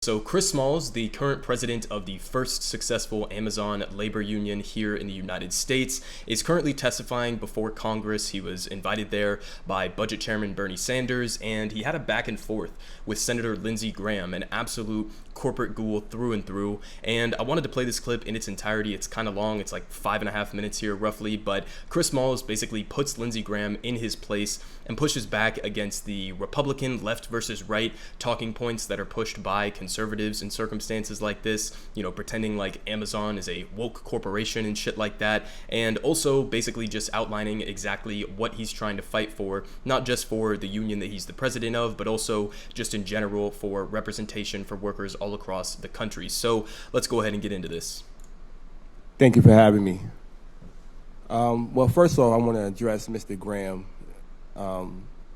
So Chris Smalls, the current president of the first successful Amazon labor union here in the United States, is currently testifying before Congress. He was invited there by Budget Chairman Bernie Sanders, and he had a back and forth with Senator Lindsey Graham, an absolute corporate ghoul through and through. And I wanted to play this clip in its entirety. It's kind of long. It's like 5.5 minutes here roughly, but Chris Smalls basically puts Lindsey Graham in his place and pushes back against the Republican left versus right talking points that are pushed by conservatives in circumstances like this, pretending like Amazon is a woke corporation and shit like that, and also basically just outlining exactly what he's trying to fight for, not just for the union that he's the president of, but also just in general for representation for workers all across the country. So let's go ahead and get into this. Thank you for having me. Well, first off, I want to address Mr. Graham.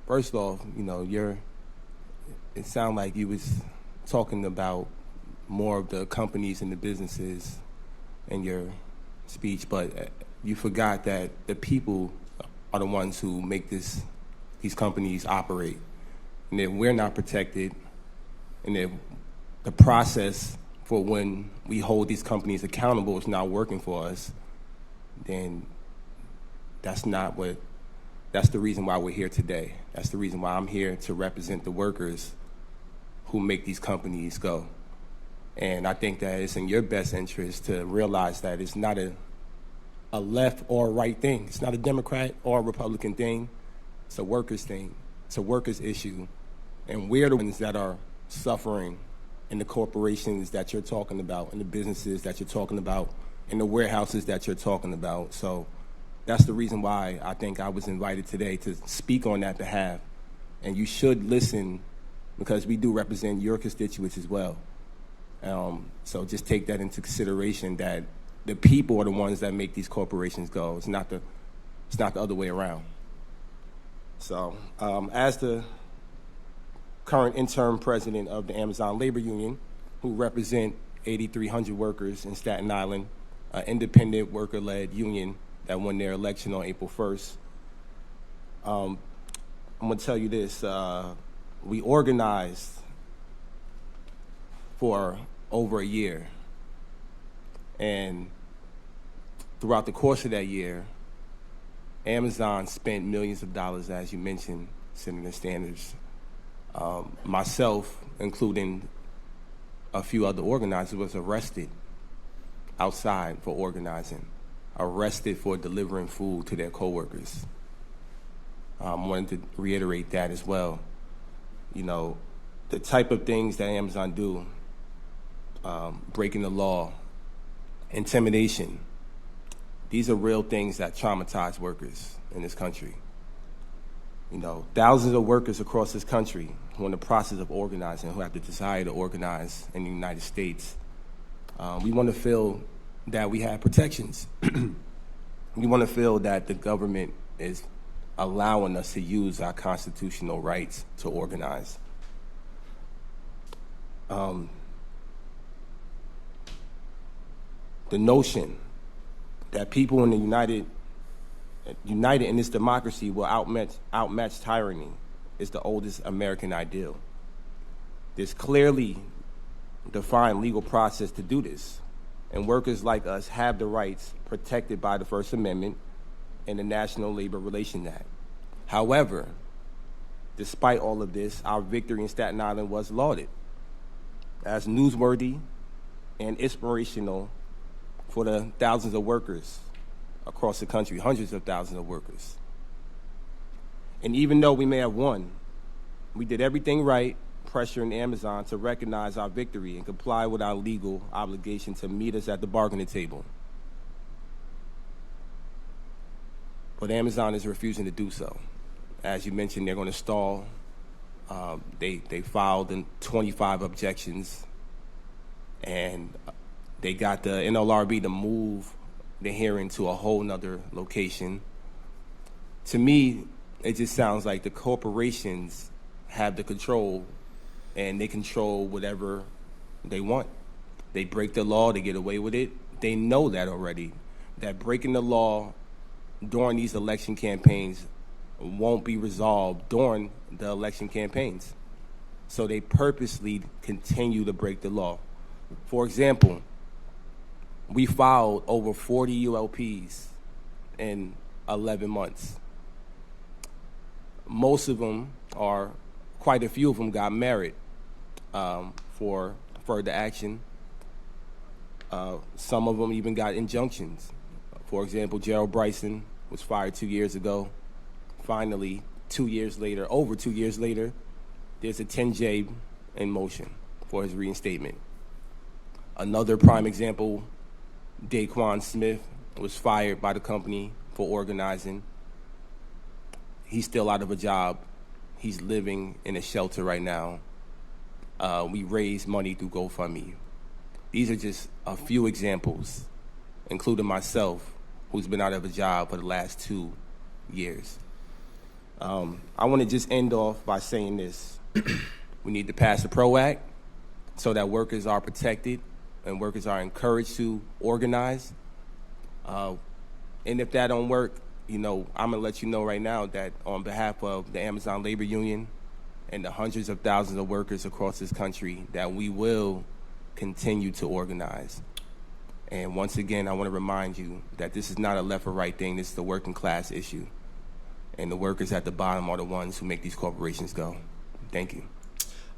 First off, it sounded like you was talking about more of the companies and the businesses in your speech, but you forgot that the people are the ones who make these companies operate, and if we're not protected, and if the process for when we hold these companies accountable is not working for us, then that's the reason why we're here today. That's the reason why I'm here to represent the workers who make these companies go. And I think that it's in your best interest to realize that it's not a left or right thing. It's not a Democrat or a Republican thing. It's a workers thing. It's a workers issue. And we're the ones that are suffering in the corporations that you're talking about, in the businesses that you're talking about, in the warehouses that you're talking about. So that's the reason why I think I was invited today to speak on that behalf. And you should listen, because we do represent your constituents as well. So just take that into consideration, that the people are the ones that make these corporations go. It's not the other way around. So as the current interim president of the Amazon Labor Union, who represent 8,300 workers in Staten Island, an independent worker-led union that won their election on April 1st. I'm gonna tell you this, we organized for over a year. And throughout the course of that year, Amazon spent millions of dollars, as you mentioned, Senator Sanders. Myself, including a few other organizers, was arrested outside for organizing, arrested for delivering food to their coworkers. I wanted to reiterate that as well. The type of things that Amazon do, breaking the law, intimidation, these are real things that traumatize workers in this country. Thousands of workers across this country who are in the process of organizing, who have the desire to organize in the United States. We want to feel that we have protections. We want to feel that the government is allowing us to use our constitutional rights to organize. The notion that people in the united in this democracy will outmatch tyranny is the oldest American ideal. There's clearly defined legal process to do this, and workers like us have the rights protected by the First Amendment and the National Labor Relations Act. However, despite all of this, our victory in Staten Island was lauded as newsworthy and inspirational for the thousands of workers across the country, hundreds of thousands of workers. And even though we may have won, we did everything right, pressuring Amazon to recognize our victory and comply with our legal obligation to meet us at the bargaining table. But Amazon is refusing to do so. As you mentioned, they're going to stall. They filed 25 objections, and they got the NLRB to move the hearing to a whole nother location. To me, it just sounds like the corporations have the control, and they control whatever they want. They break the law, they get away with it. They know that already, that breaking the law during these election campaigns won't be resolved during the election campaigns. So they purposely continue to break the law. For example, we filed over 40 ULPs in 11 months. Most of them quite a few of them got merit for further action. Some of them even got injunctions. For example, Gerald Bryson was fired 2 years ago. Finally, over 2 years later, there's a 10J in motion for his reinstatement. Another prime example, Daquan Smith was fired by the company for organizing. He's still out of a job. He's living in a shelter right now. We raised money through GoFundMe. These are just a few examples, including myself, who's been out of a job for the last 2 years. I want to just end off by saying this. We need to pass a PRO Act so that workers are protected and workers are encouraged to organize. And if that don't work, I'm going to let you know right now that on behalf of the Amazon Labor Union and the hundreds of thousands of workers across this country, that we will continue to organize. And once again, I want to remind you that this is not a left or right thing. This is a working class issue. And the workers at the bottom are the ones who make these corporations go. Thank you.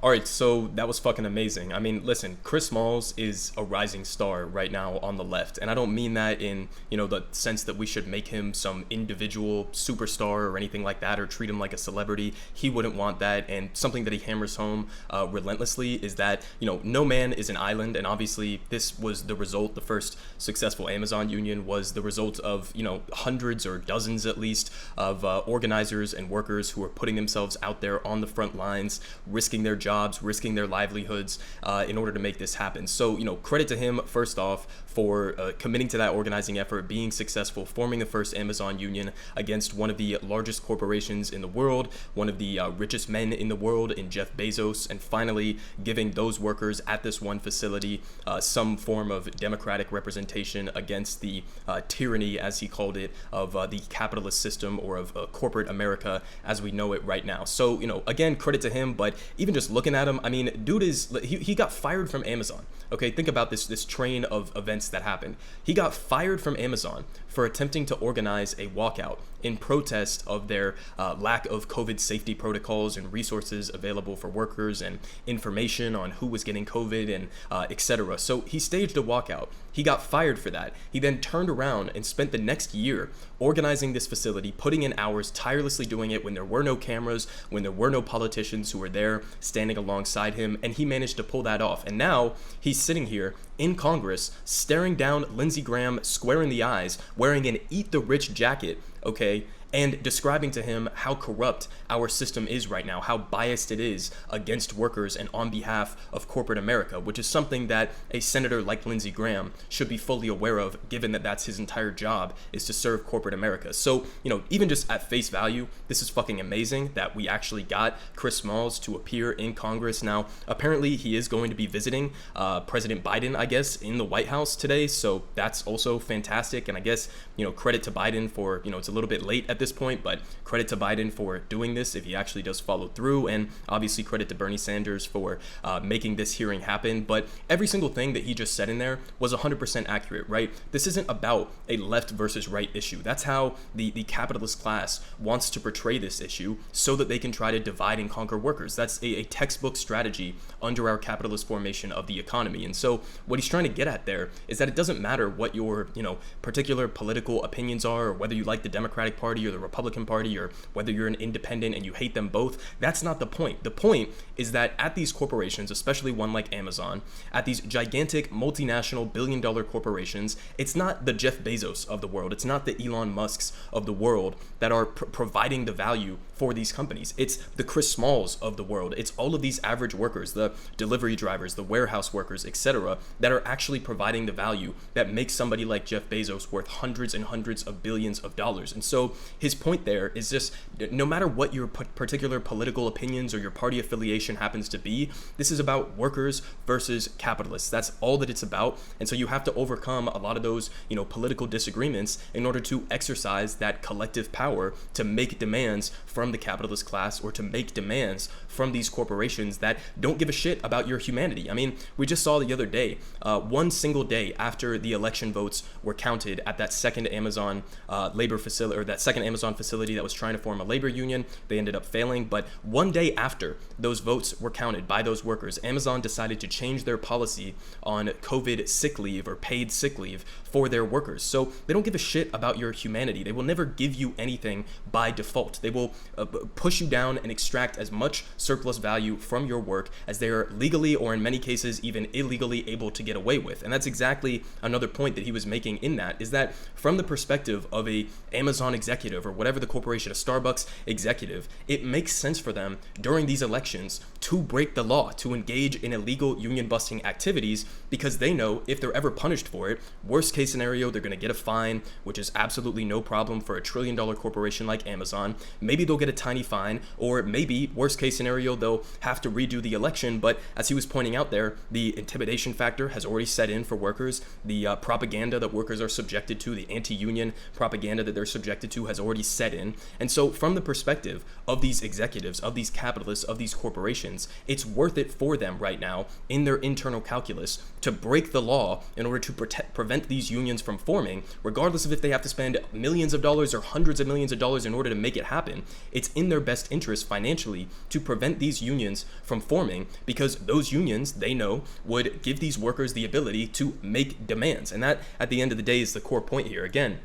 All right, so that was fucking amazing. I mean, listen, Chris Smalls is a rising star right now on the left. And I don't mean that in, the sense that we should make him some individual superstar or anything like that or treat him like a celebrity. He wouldn't want that. And something that he hammers home relentlessly is that, no man is an island. And obviously this was the result. The first successful Amazon union was the result of, hundreds or dozens at least of organizers and workers who are putting themselves out there on the front lines, risking their jobs, risking their livelihoods in order to make this happen. So, credit to him, first off, for committing to that organizing effort, being successful, forming the first Amazon union against one of the largest corporations in the world, one of the richest men in the world in Jeff Bezos, and finally giving those workers at this one facility some form of democratic representation against the tyranny, as he called it, of the capitalist system or of corporate America as we know it right now. So, again, credit to him, but even just looking at him, I mean, dude he got fired from Amazon. Okay, think about this train of events that happened. He got fired from Amazon for attempting to organize a walkout in protest of their lack of COVID safety protocols and resources available for workers and information on who was getting COVID and etc. So he staged a walkout. He got fired for that. He then turned around and spent the next year organizing this facility, putting in hours, tirelessly doing it when there were no cameras, when there were no politicians who were there standing alongside him, and he managed to pull that off. And now he's sitting here in Congress, staring down Lindsey Graham square in the eyes, wearing an Eat the Rich jacket, okay, and describing to him how corrupt our system is right now, how biased it is against workers and on behalf of corporate America, which is something that a senator like Lindsey Graham should be fully aware of, given that that's his entire job, is to serve corporate America. So, even just at face value, this is fucking amazing that we actually got Chris Smalls to appear in Congress. Now, apparently he is going to be visiting President Biden, I guess, in the White House today, so that's also fantastic. And I guess, credit to Biden for, it's a little bit late at this point, but credit to Biden for doing this if he actually does follow through, and obviously credit to Bernie Sanders for making this hearing happen. But every single thing that he just said in there was 100% accurate, right? This isn't about a left versus right issue. That's how the capitalist class wants to portray this issue, so that they can try to divide and conquer workers. That's a textbook strategy under our capitalist formation of the economy. And so what he's trying to get at there is that it doesn't matter what your particular political opinions are, or whether you like the Democratic Party or the Republican Party, or whether you're an independent and you hate them both. That's not the point. The point is that at these corporations, especially one like Amazon, at these gigantic multinational billion-dollar corporations, it's not the Jeff Bezos of the world, it's not the Elon Musks of the world that are providing the value for these companies. It's the Chris Smalls of the world. It's all of these average workers, the delivery drivers, the warehouse workers, etc., that are actually providing the value that makes somebody like Jeff Bezos worth hundreds and hundreds of billions of dollars. And so his point there is just, no matter what your particular political opinions or your party affiliation happens to be, this is about workers versus capitalists. That's all that it's about. And so you have to overcome a lot of those, political disagreements in order to exercise that collective power to make demands from from the capitalist class or to make demands from these corporations that don't give a shit about your humanity. I mean, we just saw the other day, one single day after the election votes were counted at that second Amazon labor facility, or that second Amazon facility that was trying to form a labor union. They ended up failing. But one day after those votes were counted by those workers, Amazon decided to change their policy on COVID sick leave or paid sick leave for their workers. So they don't give a shit about your humanity. They will never give you anything by default. They will push you down and extract as much surplus value from your work as they are legally, or in many cases even illegally, able to get away with. And that's exactly another point that he was making in that, is that from the perspective of a Amazon executive or whatever the corporation, a Starbucks executive, it makes sense for them during these elections to break the law, to engage in illegal union busting activities, because they know if they're ever punished for it, worst case scenario, they're going to get a fine, which is absolutely no problem for a $1 trillion corporation like Amazon. Maybe they'll get a tiny fine, or maybe worst case scenario, they'll have to redo the election. But as he was pointing out there, the intimidation factor has already set in for workers. The propaganda that workers are subjected to, the anti-union propaganda that they're subjected to, has already set in. And so from the perspective of these executives, of these capitalists, of these corporations, it's worth it for them right now in their internal calculus to break the law in order to prevent these unions from forming, regardless of if they have to spend millions of dollars or hundreds of millions of dollars in order to make it happen. It's in their best interest financially to prevent these unions from forming, because those unions, they know, would give these workers the ability to make demands. And that, at the end of the day, is the core point here. Again,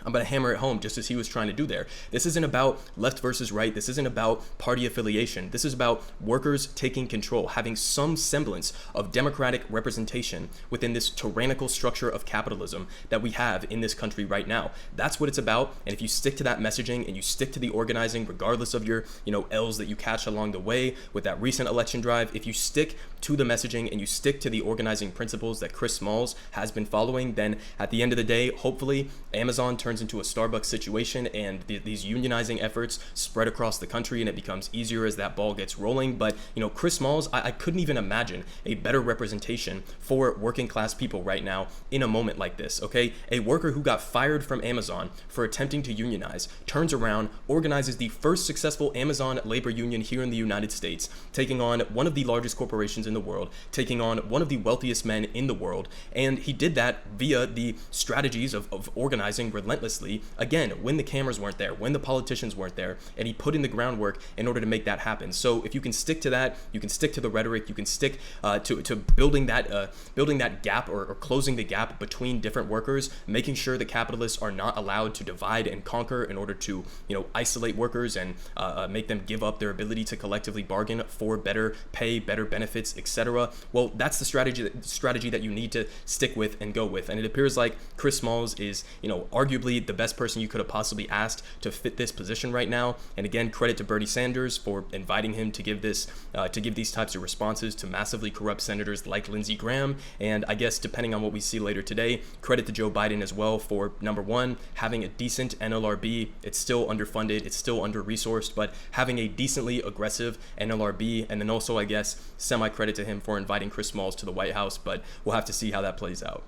I'm going to hammer it home just as he was trying to do there. This isn't about left versus right. This isn't about party affiliation. This is about workers taking control, having some semblance of democratic representation within this tyrannical structure of capitalism that we have in this country right now. That's what it's about. And if you stick to that messaging and you stick to the organizing, regardless of your, L's that you catch along the way with that recent election drive, if you stick to the messaging and you stick to the organizing principles that Chris Smalls has been following, then at the end of the day, hopefully Amazon turns into a Starbucks situation and these unionizing efforts spread across the country, and it becomes easier as that ball gets rolling. But Chris Smalls, I couldn't even imagine a better representation for working class people right now in a moment like this. Okay, a worker who got fired from Amazon for attempting to unionize turns around, organizes the first successful Amazon labor union here in the United States, taking on one of the largest corporations in the world, taking on one of the wealthiest men in the world, and he did that via the strategies of organizing relentlessly, again, when the cameras weren't there, when the politicians weren't there, and he put in the groundwork in order to make that happen. So if you can stick to that, you can stick to the rhetoric, you can stick to building that gap or closing the gap between different workers, making sure that capitalists are not allowed to divide and conquer in order to isolate workers and make them give up their ability to collectively bargain for better pay, better benefits, etc. Well, that's the strategy that you need to stick with and go with. And it appears like Chris Smalls is arguably the best person you could have possibly asked to fit this position right now. And again, credit to Bernie Sanders for inviting him to give these types of responses to massively corrupt senators like Lindsey Graham. And I guess depending on what we see later today, credit to Joe Biden as well for, number one, having a decent NLRB. It's still underfunded, it's still under-resourced, but having a decently aggressive NLRB. And then also, I guess, semi-credit to him for inviting Chris Smalls to the White House, but we'll have to see how that plays out.